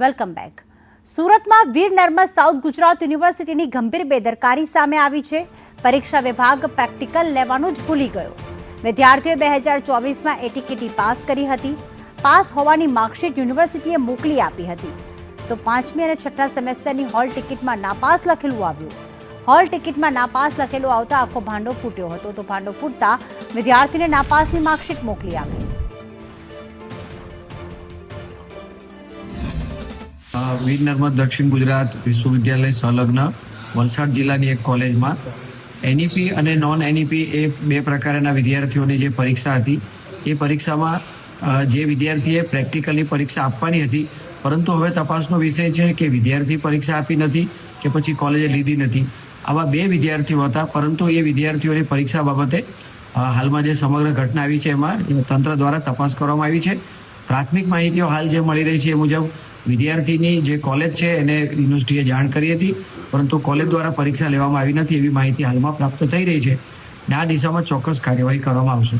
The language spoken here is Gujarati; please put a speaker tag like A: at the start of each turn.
A: Welcome back. સુરતમાં વીર નર્મદ સાઉથ ગુજરાત યુનિવર્સિટીની ગંભીર બેદરકારી સામે આવી છે. પરીક્ષા વિભાગ પ્રેક્ટિકલ લેવાનું જ ભૂલી ગયો. વિદ્યાર્થીઓએ 2024માં એટીકેટી પાસ કરી હતી. પાસ હોવાની માર્કશીટ યુનિવર્સિટીએ મોકલી આપી હતી. તો 5મી અને 6ઠ્ઠા સેમેસ્ટરની હોલ ટિકિટમાં નાપાસ લખેલું આવ્યું. હોલ ટિકિટમાં નાપાસ લખેલું આવતા આખો ભાંડો ફૂટ્યો હતો. તો ભાંડો ફૂટતા વિદ્યાર્થીને નાપાસની માર્કશીટ મોકલી આપી.
B: વીર નર્મદ દક્ષિણ ગુજરાત વિશ્વવિદ્યાલય સંલગ્ન વલસાડ જિલ્લાની એક કોલેજમાં એનઈપી અને નોન એનઈપી એ બે પ્રકારના વિદ્યાર્થીઓની જે પરીક્ષા હતી એ પરીક્ષામાં જે વિદ્યાર્થીએ પ્રેક્ટિકલની પરીક્ષા આપવાની હતી, પરંતુ હવે તપાસનો વિષય છે કે વિદ્યાર્થી પરીક્ષા આપી નથી કે પછી કોલેજે લીધી નથી. આવા બે વિદ્યાર્થીઓ હતા, પરંતુ એ વિદ્યાર્થીઓની પરીક્ષા બાબતે હાલમાં જે સમગ્ર ઘટના આવી છે એમાં તંત્ર દ્વારા તપાસ કરવામાં આવી છે. પ્રાથમિક માહિતીઓ હાલ જે મળી રહી છે એ મુજબ વિદ્યાર્થીની જે કોલેજ છે એને યુનિવર્સિટીએ જાણ કરી હતી, પરંતુ કોલેજ દ્વારા પરીક્ષા લેવામાં આવી નથી એવી માહિતી હાલમાં પ્રાપ્ત થઈ રહી છે. આ દિશામાં ચોક્કસ કાર્યવાહી કરવામાં આવશે.